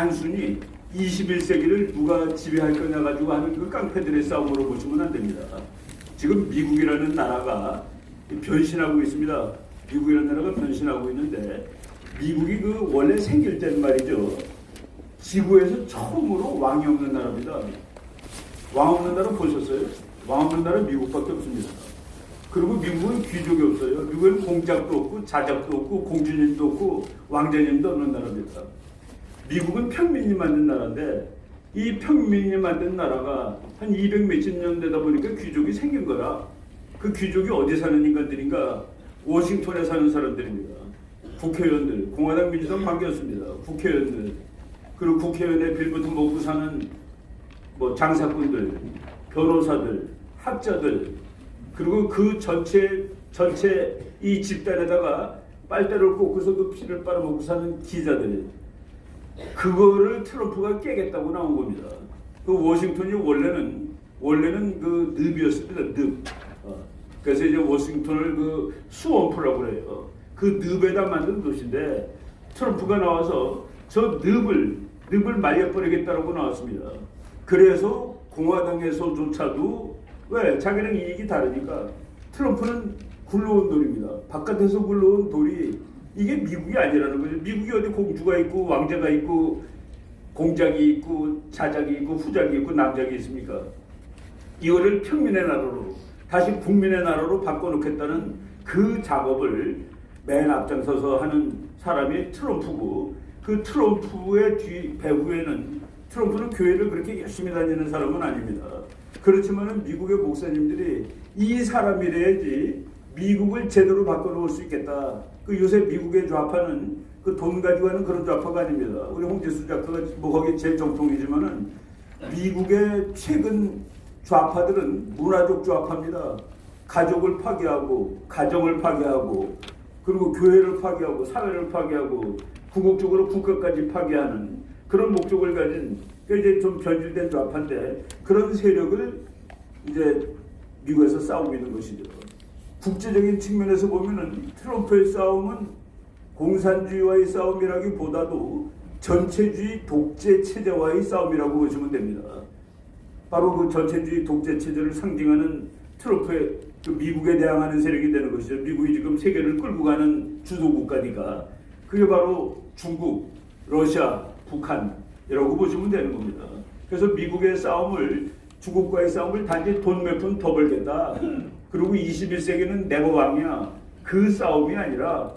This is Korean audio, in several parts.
단순히 21세기를 누가 지배할 거냐 가지고 하는 그 깡패들의 싸움으로 보시면 안 됩니다. 지금 미국이라는 나라가 변신하고 있습니다. 미국이라는 나라가 변신하고 있는데, 미국이 그 원래 생길 때는 말이죠, 지구에서 처음으로 왕이 없는 나라입니다. 왕 없는 나라 보셨어요? 왕 없는 나라 미국밖에 없습니다. 그리고 미국은 귀족이 없어요. 미국은 공작도 없고 자작도 없고 공주님도 없고 왕자님도 없는 나라입니다. 미국은 평민이 만든 나라인데, 이 평민이 만든 나라가 한 200 몇십 년 되다 보니까 귀족이 생긴 거라. 그 귀족이 어디 사는 인간들인가? 워싱턴에 사는 사람들입니다. 국회의원들, 공화당 민주당 관계없습니다. 국회의원들, 그리고 국회의원의 빌부터 먹고 사는 뭐 장사꾼들, 변호사들, 학자들, 그리고 그 전체 이 집단에다가 빨대를 꽂고서 그 피를 빨아먹고 사는 기자들, 그거를 트럼프가 깨겠다고 나온 겁니다. 그 워싱턴이 원래는 그 늪이었습니다. 늪. 그래서 이제 워싱턴을 그 수원프라고 그래요. 그 늪에다 만든 도시인데, 트럼프가 나와서 저 늪을 말려버리겠다라고 나왔습니다. 그래서 공화당에서조차도, 왜? 자기는 이익이 다르니까 트럼프는 굴러온 돌입니다. 바깥에서 굴러온 돌이 이게 미국이 아니라는 거죠. 미국이 어디 공주가 있고 왕자가 있고 공작이 있고 자작이 있고 후작이 있고 남작이 있습니까? 이거를 평민의 나라로, 다시 국민의 나라로 바꿔놓겠다는 그 작업을 맨 앞장서서 하는 사람이 트럼프고, 그 트럼프의 배후에는, 트럼프는 교회를 그렇게 열심히 다니는 사람은 아닙니다. 그렇지만은 미국의 목사님들이 이 사람이래야지 미국을 제대로 바꿔놓을 수 있겠다. 그 요새 미국의 좌파는 그 돈 가지고 하는 그런 좌파가 아닙니다. 우리 홍재수 작가가 뭐 거기 제일 정통이지만은, 미국의 최근 좌파들은 문화적 좌파입니다. 가족을 파괴하고, 가정을 파괴하고, 그리고 교회를 파괴하고, 사회를 파괴하고, 궁극적으로 국가까지 파괴하는 그런 목적을 가진, 이제 좀 변질된 좌파인데, 그런 세력을 이제 미국에서 싸우고 있는 것이죠. 국제적인 측면에서 보면은 트럼프의 싸움은 공산주의와의 싸움이라기보다도 전체주의 독재 체제와의 싸움이라고 보시면 됩니다. 바로 그 전체주의 독재 체제를 상징하는 트럼프의 그 미국에 대항하는 세력이 되는 것이죠. 미국이 지금 세계를 끌고 가는 주도 국가니까 그게 바로 중국, 러시아, 북한이라고 보시면 되는 겁니다. 그래서 미국의 싸움을, 중국과의 싸움을 단지 돈 몇 푼 더 벌겠다, 그리고 21세기는 내가 왕이야, 그 싸움이 아니라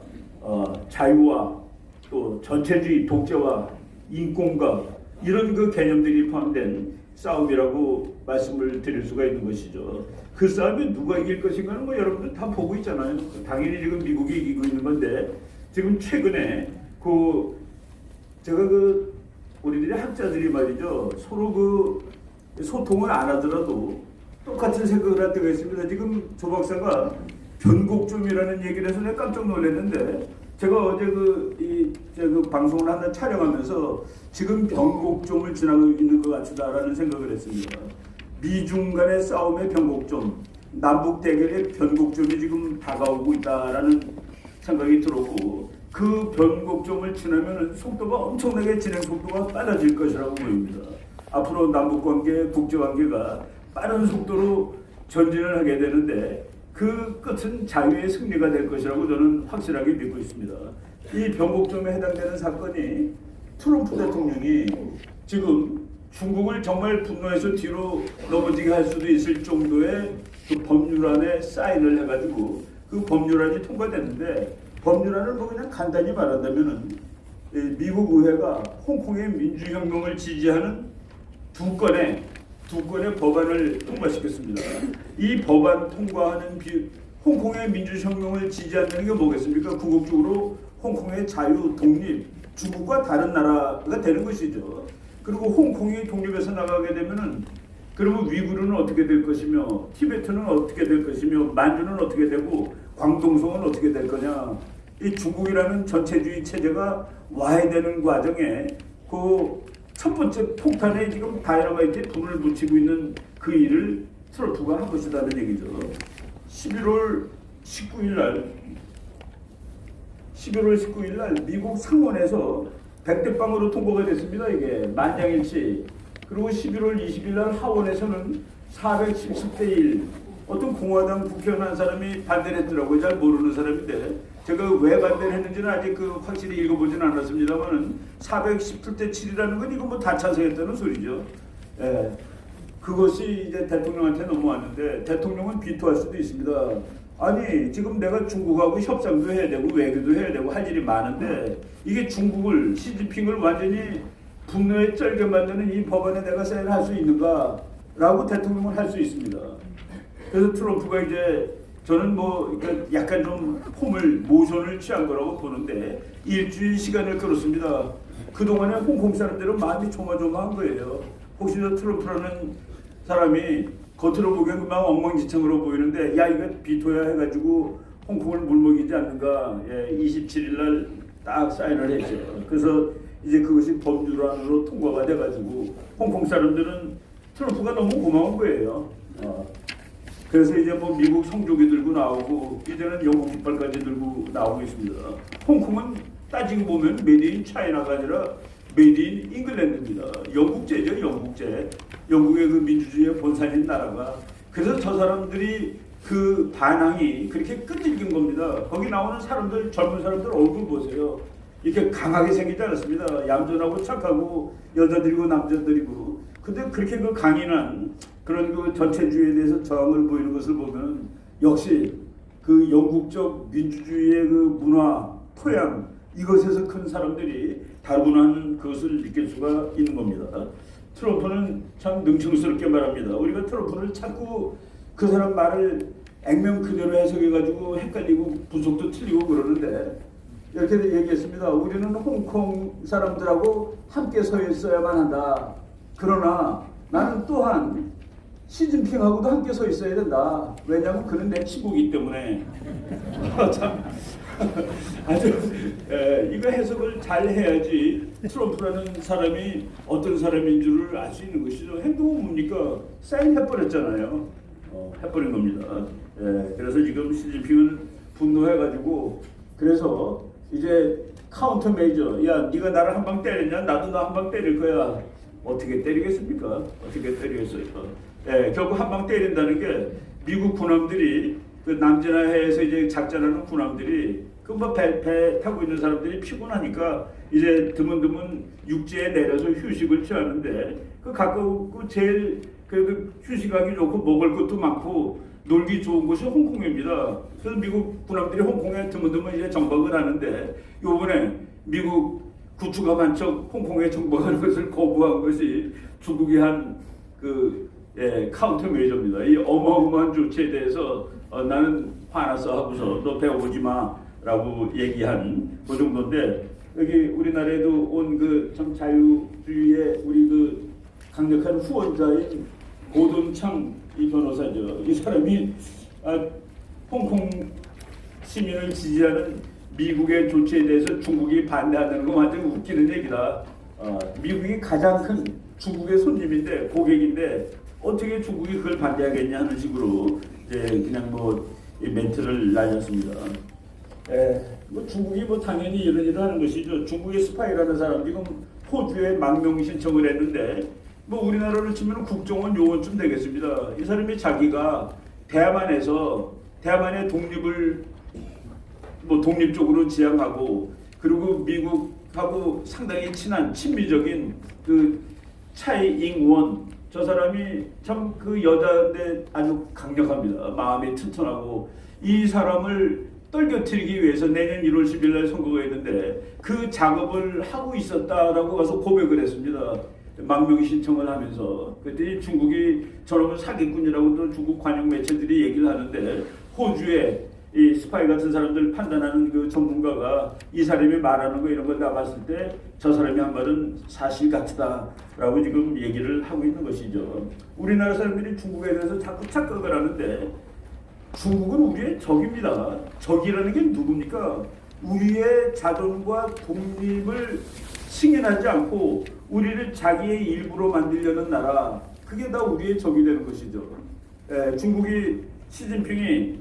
자유와 또 전체주의 독재와 인권과 이런 그 개념들이 포함된 싸움이라고 말씀을 드릴 수가 있는 것이죠. 그 싸움에 누가 이길 것인가는 뭐 여러분들 다 보고 있잖아요. 당연히 지금 미국이 이기고 있는 건데, 지금 최근에 제가 우리들이 학자들이 말이죠, 서로 그 소통을 안 하더라도 똑같은 생각을 할 때가 있습니다. 지금 조 박사가 변곡점이라는 얘기를 해서 내가 깜짝 놀랐는데, 제가 어제 그 방송을 하나 촬영하면서 지금 변곡점을 지나고 있는 것 같다라는 생각을 했습니다. 미중 간의 싸움의 변곡점, 남북 대결의 변곡점이 지금 다가오고 있다라는 생각이 들었고, 그 변곡점을 지나면 속도가 엄청나게 진행 속도가 빨라질 것이라고 보입니다. 앞으로 남북관계, 국제관계가 빠른 속도로 전진을 하게 되는데, 그 끝은 자유의 승리가 될 것이라고 저는 확실하게 믿고 있습니다. 이 변곡점에 해당되는 사건이 트럼프 대통령이 지금 중국을 정말 분노해서 뒤로 넘어지게 할 수도 있을 정도의 그 법률안에 사인을 해가지고 그 법률안이 통과됐는데, 법률안을 뭐 그냥 간단히 말한다면은 미국 의회가 홍콩의 민주혁명을 지지하는 두 건의 법안을 통과시켰습니다. 이 법안 통과하는 홍콩의 민주혁명을 지지한다는 게 뭐겠습니까? 궁극적으로 홍콩의 자유, 독립, 중국과 다른 나라가 되는 것이죠. 그리고 홍콩이 독립해서 나가게 되면은, 그러면 위구르는 어떻게 될 것이며, 티베트는 어떻게 될 것이며, 만주는 어떻게 되고, 광동성은 어떻게 될 거냐. 이 중국이라는 전체주의 체제가 와야 되는 과정에 그 첫 번째 폭탄에 지금 다이너마이트에 불을 붙이고 있는 그 일을 트럼프가 한 것이라는 얘기죠. 11월 19일 날 미국 상원에서 백대빵으로 통과가 됐습니다. 이게 만장일치. 그리고 11월 20일 날 하원에서는 417대 1. 어떤 공화당 국회의원 한 사람이 반대를 했더라고요. 잘 모르는 사람인데 제가 왜 반대를 했는지는 아직 확실히 읽어보진 않았습니다만은 417대 7이라는 건 이거 뭐 다 찬성했다는 소리죠. 예. 그것이 이제 대통령한테 넘어왔는데 대통령은 비토할 수도 있습니다. 아니 지금 내가 중국하고 협상도 해야 되고 외교도 해야 되고 할 일이 많은데 이게 중국을 시진핑을 완전히 분노에 쩔게 만드는 이 법안에 내가 사인할 수 있는가라고 대통령은 할 수 있습니다. 그래서 트럼프가 이제 저는 뭐 약간 좀 모션을 취한 거라고 보는데 일주일 시간을 끌었습니다. 그동안에 홍콩 사람들은 마음이 조마조마한 거예요. 혹시 저 트럼프라는 사람이 겉으로 보기엔 막 엉망진창으로 보이는데 야 이거 비토야 해가지고 홍콩을 물먹이지 않는가. 27일 날 딱 사인을 했죠. 그래서 이제 그것이 법률안으로 통과가 돼가지고 홍콩 사람들은 트럼프가 너무 고마운 거예요. 그래서 이제 뭐 미국 성조기 들고 나오고 이제는 영국 깃발까지 들고 나오고 있습니다. 홍콩은 따지고 보면 메이드 인 차이나가 아니라 메이드 인 잉글랜드입니다. 영국제죠, 영국제. 영국의 그 민주주의의 본산인 나라가. 그래서 저 사람들이 그 반항이 그렇게 끈질긴 겁니다. 거기 나오는 사람들, 젊은 사람들 얼굴 보세요. 이렇게 강하게 생기지 않았습니다. 얌전하고 착하고 여자들이고 남자들이고. 근데 그렇게 그 강인한 그런 그 전체주의에 대해서 저항을 보이는 것을 보면 역시 그 영국적 민주주의의 그 문화, 토양 이것에서 큰 사람들이 다르구나 그것을 느낄 수가 있는 겁니다. 트럼프는 참 능청스럽게 말합니다. 우리가 트럼프를 자꾸 그 사람 말을 액면 그대로 해석해가지고 헷갈리고 분석도 틀리고 그러는데 이렇게 얘기했습니다. 우리는 홍콩 사람들하고 함께 서 있어야만 한다. 그러나 나는 또한 시진핑하고도 함께 서 있어야 된다. 왜냐하면 그는 내 친구이기 때문에. 참 아주 이거 해석을 잘 해야지 트럼프라는 사람이 어떤 사람인 줄을 알 수 있는 것이죠. 행동은 뭡니까? 사인해버렸잖아요. 해버린 겁니다. 그래서 지금 시진핑은 분노해가지고 그래서 이제 카운터 메이저 야 네가 나를 한 방 때렸냐? 나도 너 한 방 때릴 거야. 어떻게 때리겠습니까? 어떻게 때리겠어요? 결국 한 방 때린다는 게 미국 군함들이 그 남진해에서 이제 작전하는 군함들이 그 뭐 배 타고 있는 사람들이 피곤하니까 이제 드문드문 육지에 내려서 휴식을 취하는데 그 가까우고 제일 그 휴식하기 좋고 먹을 것도 많고 놀기 좋은 곳이 홍콩입니다. 그래서 미국 군함들이 홍콩에 드문드문 이제 정박을 하는데 요번에 미국 구추가 한 척 홍콩에 정박하는 것을 거부한 것이 중국이 한 카운터 메이저입니다. 이 어마어마한 조치에 대해서 나는 화났어 하고서 너 배워보지 마라고 얘기한 그 정도인데 여기 우리나라에도 온 그 참 자유주의의 우리 그 강력한 후원자인 고동창 이 변호사죠. 이 사람이 홍콩 시민을 지지하는 미국의 조치에 대해서 중국이 반대한다는 거 완전 웃기는 얘기다. 미국이 가장 큰 중국의 손님인데 고객인데 어떻게 중국이 그걸 반대하겠냐 하는 식으로 이제 그냥 뭐 멘트를 날렸습니다. 뭐 중국이 뭐 당연히 이런 일을 하는 것이죠. 중국의 스파이라는 사람 지금 호주에 망명 신청을 했는데 뭐 우리나라로 치면 국정원 요원쯤 되겠습니다. 이 사람이 자기가 대만의 독립을 뭐 독립적으로 지향하고 그리고 미국하고 상당히 친한 친미적인 그 차이잉원 저 사람이 참 그 여자인데 아주 강력합니다. 마음이 튼튼하고 이 사람을 떨겨뜨리기 위해서 내년 1월 10일 날 선거가 있는데 그 작업을 하고 있었다라고 가서 고백을 했습니다. 망명 신청을 하면서 그랬더니 중국이 저놈은 사기꾼이라고 또 중국 관영 매체들이 얘기를 하는데 호주에 이 스파이 같은 사람들 판단하는 그 전문가가 이 사람이 말하는 거 이런 걸 나봤을 때 저 사람이 한 말은 사실 같다라고 지금 얘기를 하고 있는 것이죠. 우리나라 사람들이 중국에 대해서 자꾸 착각을 하는데 중국은 우리의 적입니다. 적이라는 게 누굽니까? 우리의 자존과 독립을 승인하지 않고 우리를 자기의 일부로 만들려는 나라 그게 다 우리의 적이 되는 것이죠. 중국이 시진핑이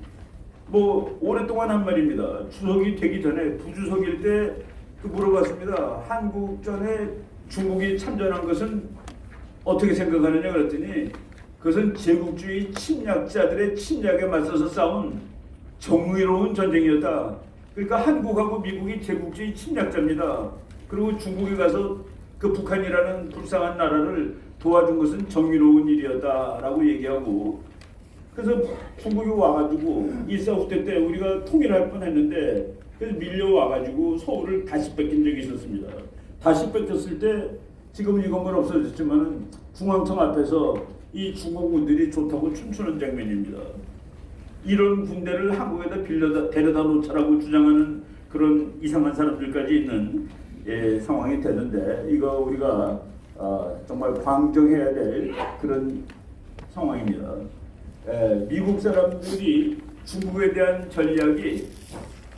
뭐 오랫동안 한 말입니다. 주석이 되기 전에 부주석일 때 물어봤습니다. 한국전에 중국이 참전한 것은 어떻게 생각하느냐 그랬더니 그것은 제국주의 침략자들의 침략에 맞서서 싸운 정의로운 전쟁이었다. 그러니까 한국하고 미국이 제국주의 침략자입니다. 그리고 중국에 가서 그 북한이라는 불쌍한 나라를 도와준 것은 정의로운 일이었다라고 얘기하고, 그래서 중국이 와가지고 일사후퇴 때 우리가 통일할 뻔했는데 그래서 밀려와가지고 서울을 다시 뺏긴 적이 있었습니다. 다시 뺏겼을 때 지금 이 건물 없어졌지만은 중앙청 앞에서 이 중국군들이 좋다고 춤추는 장면입니다. 이런 군대를 한국에다 데려다 놓자라고 주장하는 그런 이상한 사람들까지 있는 상황이 되는데, 이거 우리가 정말 광정해야 될 그런 상황입니다. 미국 사람들이 중국에 대한 전략이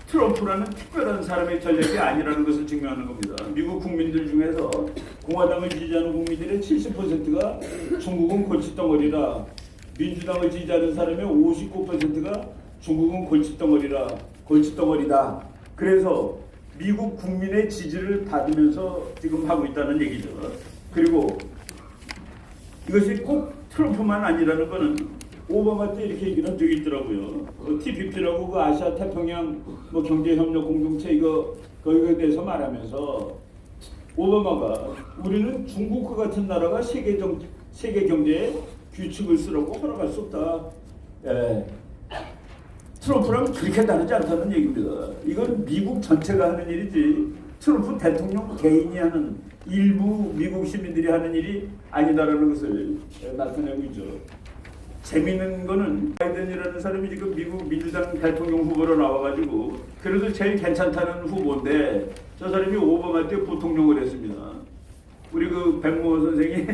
트럼프라는 특별한 사람의 전략이 아니라는 것을 증명하는 겁니다. 미국 국민들 중에서 공화당을 지지하는 국민들의 70%가 중국은 골칫덩어리라, 민주당을 지지하는 사람의 59%가 중국은 골칫덩어리다. 그래서 미국 국민의 지지를 받으면서 지금 하고 있다는 얘기죠. 그리고 이것이 꼭 트럼프만 아니라는 것은 오바마 때 이렇게 얘기를 한 적이 있더라고요. TPP라고 그 아시아 태평양 경제협력 공동체 거기에 대해서 말하면서 오바마가 우리는 중국과 같은 나라가 세계 경제에 규칙을 쓰라고 허락할 수 없다. 트럼프랑 그렇게 다르지 않다는 얘기입니다. 이건 미국 전체가 하는 일이지 트럼프 대통령 개인이 하는, 일부 미국 시민들이 하는 일이 아니다라는 것을 나타내고 있죠. 재미있는 거는 바이든이라는 사람이 지금 미국 민주당 대통령 후보로 나와가지고 그래도 제일 괜찮다는 후보인데 저 사람이 오바마 때 부통령을 했습니다. 우리 그 백모 선생이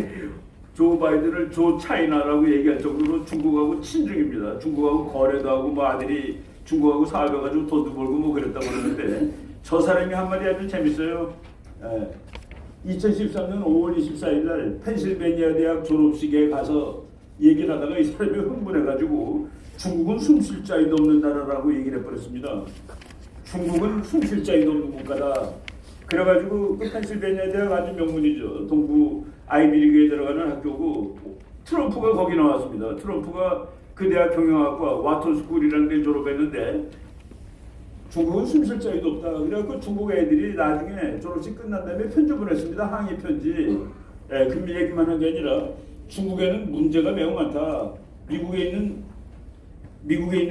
조 바이든을 조 차이나라고 얘기할 정도로 중국하고 친중입니다. 중국하고 거래도 하고 아들이 중국하고 사업해가지고 돈도 벌고 그랬다고 그러는데 저 사람이 한 말이 아주 재밌어요. 2013년 5월 24일 날 펜실베니아 대학 졸업식에 가서 얘기를 하다가 이 사람이 흥분해가지고 중국은 숨쉴 자리도 없는 나라라고 얘기를 해버렸습니다. 중국은 숨쉴 자리도 없는 국가다. 그래가지고 그 펜실베니아 대학 아주 명문이죠. 동부 아이비리그에 들어가는 학교고 트럼프가 거기 나왔습니다. 트럼프가 그 대학 경영학과 와터스쿨이라는 데 졸업했는데 중국은 숨쉴 자리도 없다. 그래갖고 중국 애들이 나중에 졸업식 끝난 다음에 편집을 했습니다. 항의 편지. 그 얘기만 한 게 아니라 중국에는 문제가 매우 많다. 미국에 있는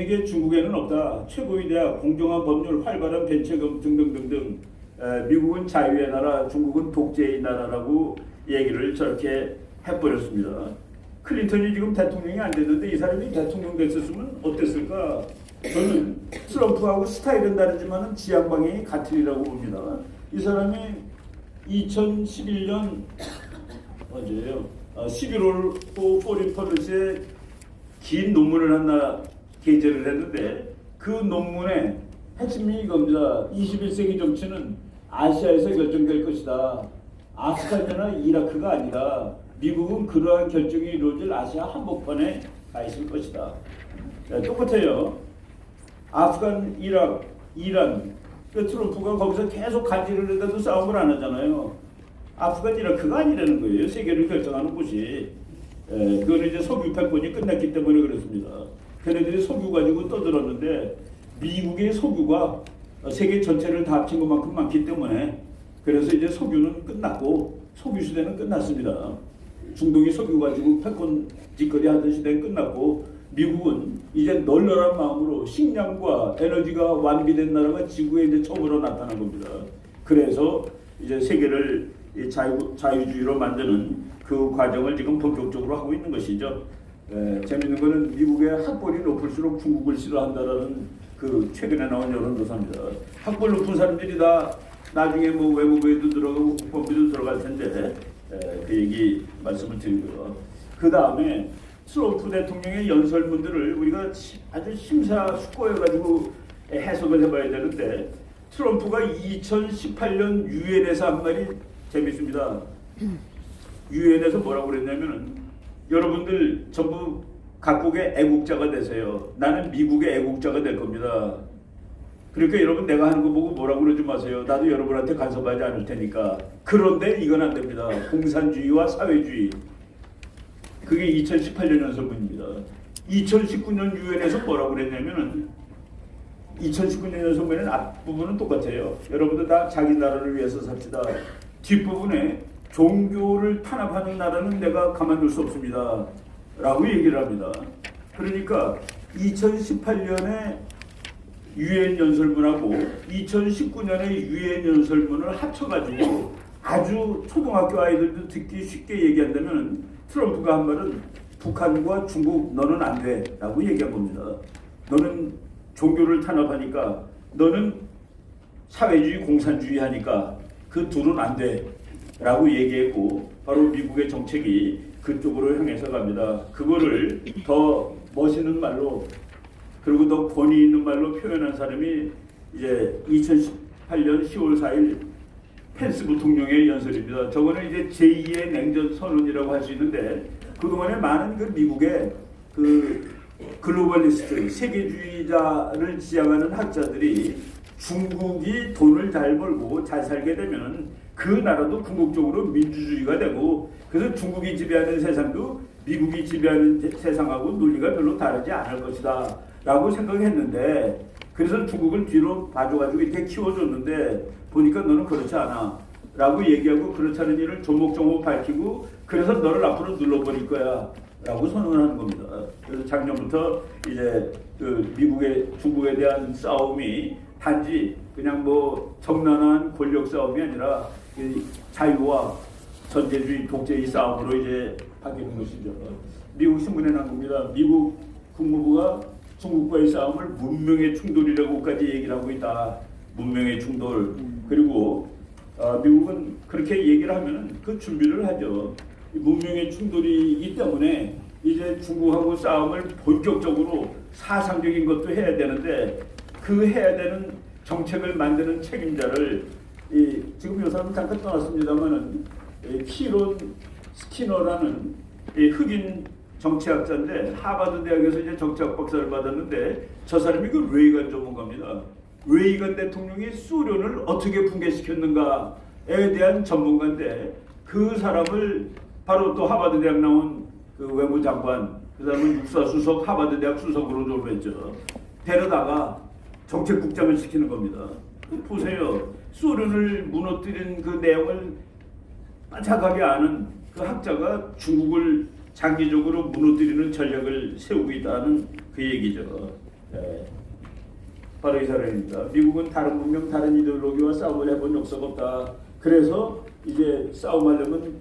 게 중국에는 없다. 최고의 대학, 공정한 법률, 활발한 벤처금 등등등등. 미국은 자유의 나라, 중국은 독재의 나라라고 얘기를 저렇게 해버렸습니다. 클린턴이 지금 대통령이 안 됐는데 이 사람이 대통령 됐었으면 어땠을까? 저는 트럼프하고 스타일은 다르지만 지향 방향이 같으리라고 봅니다. 이 사람이 2011년 언제예요? 11월 포린 펄리시에 긴 논문을 하나 게재를 했는데 그 논문의 핵심이 이겁니다. 21세기 정치는 아시아에서 결정될 것이다. 아프간이나 이라크가 아니라 미국은 그러한 결정이 이루어질 아시아 한복판에 가 있을 것이다. 똑같아요. 아프간, 이라크, 이란, 트럼프가 거기서 계속 간지를 해도 싸움을 안 하잖아요. 아프간, 이라크가 아니라는 거예요. 세계를 결정하는 곳이. 그거는 이제 석유 패권이 끝났기 때문에 그렇습니다. 걔네들이 석유 가지고 떠들었는데 미국의 석유가 세계 전체를 다 합친 것만큼 많기 때문에 그래서 이제 석유는 끝났고 석유 시대는 끝났습니다. 중동이 석유 가지고 패권 짓거리 하던 시대는 끝났고 미국은 이제 널널한 마음으로 식량과 에너지가 완비된 나라가 지구에 이제 처음으로 나타난 겁니다. 그래서 이제 세계를 자유주의로 만드는 그 과정을 지금 본격적으로 하고 있는 것이죠. 재밌는 거는 미국의 학벌이 높을수록 중국을 싫어한다라는 그 최근에 나온 여론조사입니다. 학벌 높은 사람들이 다 나중에 외무부에도 들어가고 국방부에도 들어갈 텐데 그 얘기 말씀을 드리고요. 그 다음에 트럼프 대통령의 연설문들을 우리가 아주 심사숙고해가지고 해석을 해봐야 되는데 트럼프가 2018년 유엔에서 한 말이 재밌습니다. 유엔에서 뭐라고 그랬냐면은 여러분들 전부 각국의 애국자가 되세요. 나는 미국의 애국자가 될 겁니다. 그러니까 여러분 내가 하는 거 보고 뭐라고 그러지 마세요. 나도 여러분한테 간섭하지 않을 테니까. 그런데 이건 안 됩니다. 공산주의와 사회주의. 그게 2018년 연설문입니다. 2019년 유엔에서 뭐라고 그랬냐면은 2019년 연설문에는 앞부분은 똑같아요. 여러분들 다 자기 나라를 위해서 삽시다. 뒷부분에 종교를 탄압하는 나라는 내가 가만둘 수 없습니다. 라고 얘기를 합니다. 그러니까 2018년에 유엔 연설문하고 2019년의 유엔 연설문을 합쳐가지고 아주 초등학교 아이들도 듣기 쉽게 얘기한다면 트럼프가 한 말은 북한과 중국 너는 안 돼 라고 얘기한 겁니다. 너는 종교를 탄압하니까 너는 사회주의 공산주의 하니까 그 둘은 안 돼 라고 얘기했고 바로 미국의 정책이 그쪽으로 향해서 갑니다. 그거를 더 멋있는 말로 그리고 더 권위 있는 말로 표현한 사람이 이제 2018년 10월 4일 펜스 부통령의 연설입니다. 저거는 이제 제2의 냉전 선언이라고 할 수 있는데 그동안에 많은 그 미국의 그 글로벌리스트 세계주의자를 지향하는 학자들이 중국이 돈을 잘 벌고 잘 살게 되면 그 나라도 궁극적으로 민주주의가 되고 그래서 중국이 지배하는 세상도 미국이 지배하는 세상하고 논리가 별로 다르지 않을 것이다 라고 생각했는데 그래서 중국을 뒤로 봐줘가지고 이렇게 키워줬는데 보니까 너는 그렇지 않아 라고 얘기하고 그렇지 않은 일을 조목조목 밝히고 그래서 너를 앞으로 눌러버릴 거야 라고 선언하는 겁니다. 그래서 작년부터 이제 그 미국의 중국에 대한 싸움이 단지 그냥 뭐 정난한 권력 싸움이 아니라 자유와 전제주의 독재의 싸움으로 이제 바뀌는 것이죠. 미국 신문에 난 겁니다. 미국 국무부가 중국과의 싸움을 문명의 충돌이라고까지 얘기를 하고 있다. 문명의 충돌. 그리고 미국은 그렇게 얘기를 하면 그 준비를 하죠. 문명의 충돌이기 때문에 이제 중국하고 싸움을 본격적으로 사상적인 것도 해야 되는데 그 해야 되는 정책을 만드는 책임자를 지금 이 사람은 잠깐 떠났습니다만은 키론 스키너라는 흑인 정치학자인데 하버드 대학에서 이제 정치학 박사를 받았는데 저 사람이 그 레이건 전문가입니다. 레이건 대통령이 소련을 어떻게 붕괴시켰는가에 대한 전문가인데 그 사람을 바로 또 하버드 대학 나온 그 외무장관 그 사람은 육사수석 하버드 대학 수석으로 졸업했죠. 데려다가 정책국장을 시키는 겁니다. 보세요. 소련을 무너뜨린 그 내용을 빠삭하게 아는 그 학자가 중국을 장기적으로 무너뜨리는 전략을 세우고 있다는 그 얘기죠. 네. 바로 이 사람입니다. 미국은 다른 문명, 다른 이데올로기와 싸움을 해본 역사가 없다. 그래서 이제 싸움하려면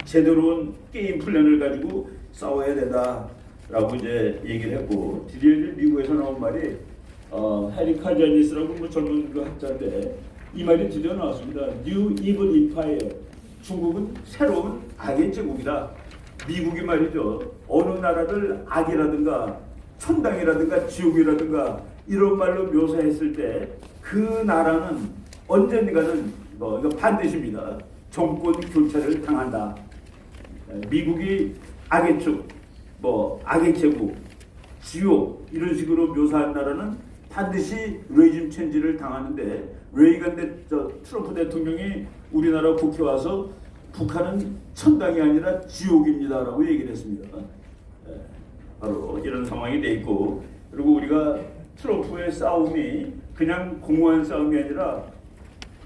제대로 온 게임 플랜을 가지고 싸워야 된다라고 이제 얘기를 했고 드디어 이제 미국에서 나온 말이 해리 카자니스라고 뭐 젊은 그 학자인데 이 말이 드디어 나왔습니다. New Evil Empire. 중국은 새로운 악의 제국이다. 미국이 말이죠. 어느 나라를 악이라든가 천당이라든가 지옥이라든가 이런 말로 묘사했을 때 그 나라는 언젠가는 이거 반드시입니다. 정권 교체를 당한다. 미국이 악의 축, 악의 제국, 지옥 이런 식으로 묘사한 나라는 반드시 레이즘 체인지를 당하는데 레이건 트럼프 대통령이 우리나라 국회 와서 북한은 천당이 아니라 지옥입니다라고 얘기를 했습니다. 바로 이런 상황이 돼 있고 그리고 우리가 트럼프의 싸움이 그냥 공허한 싸움이 아니라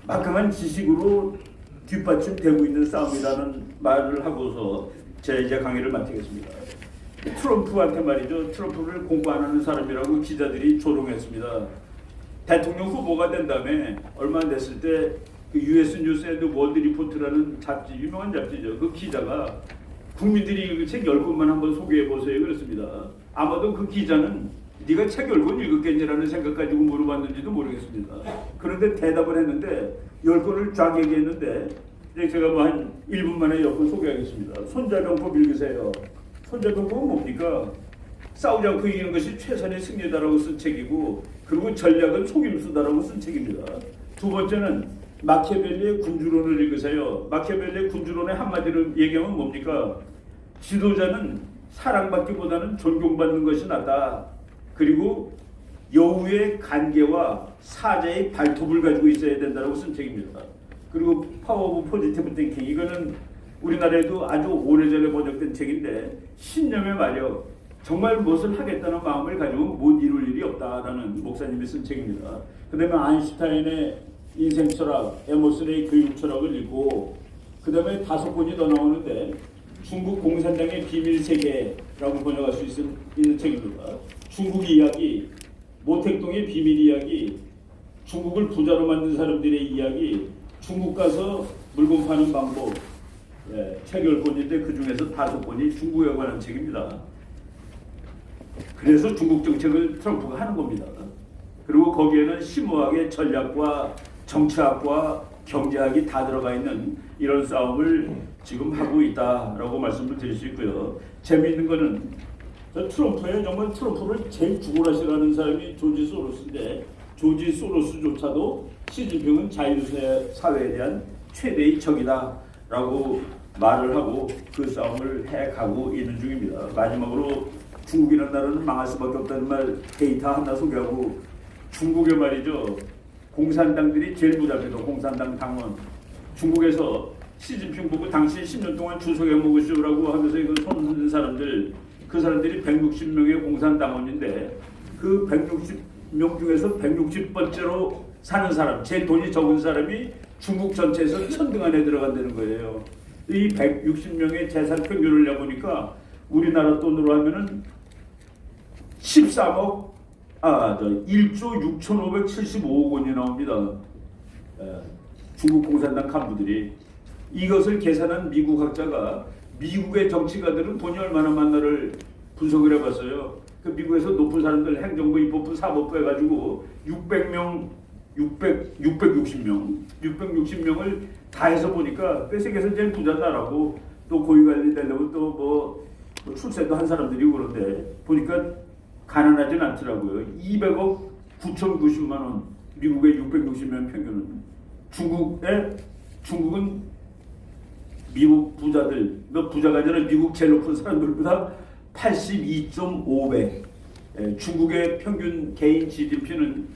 막강한 지식으로 뒷받침되고 있는 싸움이라는 말을 하고서 제 이제 강의를 마치겠습니다. 트럼프한테 말이죠. 트럼프를 공부 안 하는 사람이라고 기자들이 조롱했습니다. 대통령 후보가 된 다음에 얼마 안 됐을 때 그 US 뉴스 앤드 월드 리포트라는 잡지, 유명한 잡지죠. 그 기자가 국민들이 그 책 10권만 한번 소개해보세요 그랬습니다. 아마도 그 기자는 네가 책 10권 읽었겠냐라는 생각 가지고 물어봤는지도 모르겠습니다. 그런데 대답을 했는데 10권을 쫙 얘기했는데 제가 뭐 한 1분 만에 10권 소개하겠습니다. 손자병법 읽으세요. 손자병법은 뭡니까? 싸우지 않고 이기는 것이 최선의 승리다라고 쓴 책이고 그리고 전략은 속임수다라고 쓴 책입니다. 두 번째는 마키아벨리의 군주론을 읽으세요. 마키아벨리의 군주론의 한마디로 얘기하면 뭡니까? 지도자는 사랑받기보다는 존경받는 것이 낫다. 그리고 여우의 간계와 사자의 발톱을 가지고 있어야 된다고 쓴 책입니다. 그리고 파워 오브 포지티브 띵킹, 이거는 우리나라에도 아주 오래전에 번역된 책인데 신념의 마력, 정말 무엇을 하겠다는 마음을 가지고 못 이룰 일이 없다라는 목사님이 쓴 책입니다. 그 다음에 아인슈타인의 인생 철학, 에머슨의 교육 철학을 읽고, 그 다음에 5권이 더 나오는데 중국 공산당의 비밀 세계라고 번역할 수 있는 책입니다. 중국 이야기, 모택동의 비밀 이야기, 중국을 부자로 만든 사람들의 이야기, 중국 가서 물건 파는 방법, 책 10권인데 그 중에서 5권이 중국에 관한 책입니다. 그래서 중국 정책을 트럼프가 하는 겁니다. 그리고 거기에는 심오하게 전략과 정치학과 경제학이 다 들어가 있는 이런 싸움을 지금 하고 있다라고 말씀을 드릴 수 있고요. 재미있는 거는 트럼프에 정말 트럼프를 제일 죽어라 싫어하는 사람이 조지 소로스인데, 조지 소로스조차도 시진핑은 자유사회에 대한 최대의 적이다라고 말을 하고 그 싸움을 해가고 있는 중입니다. 마지막으로 중국이라는 나라는 망할 수밖에 없다는 말 데이터 하나 소개하고, 중국의 말이죠. 공산당들이 제일 부자입니다. 공산당 당원. 중국에서 시진핑 보고 당신 10년 동안 주석에 먹으시오라고 하면서 이거 손든 사람들, 그 사람들이 160명의 공산당원인데 그 160명 중에서 160번째로 사는 사람, 제일 돈이 적은 사람이 중국 전체에서 천등 안에 들어간다는 거예요. 이 160명의 재산 평균을 내보니까 우리나라 돈으로 하면은 1조 6,575억 원이 나옵니다. 중국 공산당 간부들이. 이것을 계산한 미국 학자가 미국의 정치가들은 돈이 얼마나 많나를 분석을 해봤어요. 그 미국에서 높은 사람들 행정부, 입법부, 사법부 해가지고 660명을 다 해서 보니까 세계에서 제일 부자 나라고, 또 고위관리 되려고 또 뭐 출세도 한 사람들이고, 그런데 보니까 가난하진 않더라고요. 200억 9,090만 원, 미국의 660명 평균은. 중국은 미국 부자들, 부자가 아니라 미국 제일 높은 사람들보다 82.5배. 중국의 평균 개인 GDP는,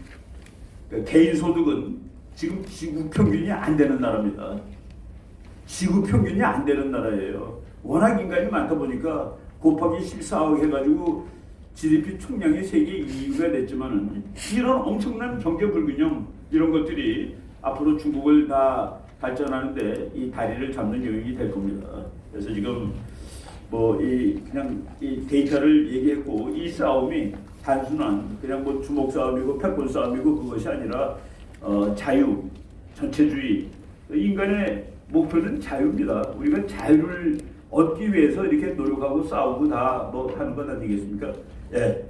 개인 소득은 지금 지구 평균이 안 되는 나라입니다. 지구 평균이 안 되는 나라예요. 워낙 인간이 많다 보니까 곱하기 14억 해가지고 GDP 총량이 세계 2위가 됐지만은, 이런 엄청난 경제 불균형, 이런 것들이 앞으로 중국을 다 발전하는데 이 다리를 잡는 요인이 될 겁니다. 그래서 지금 그냥 이 데이터를 얘기했고, 이 싸움이 단순한 그냥 주먹 싸움이고 패권 싸움이고 그것이 아니라 자유, 전체주의, 인간의 목표는 자유입니다. 우리가 자유를 얻기 위해서 이렇게 노력하고 싸우고 다 하는 건 아니겠습니까? 예.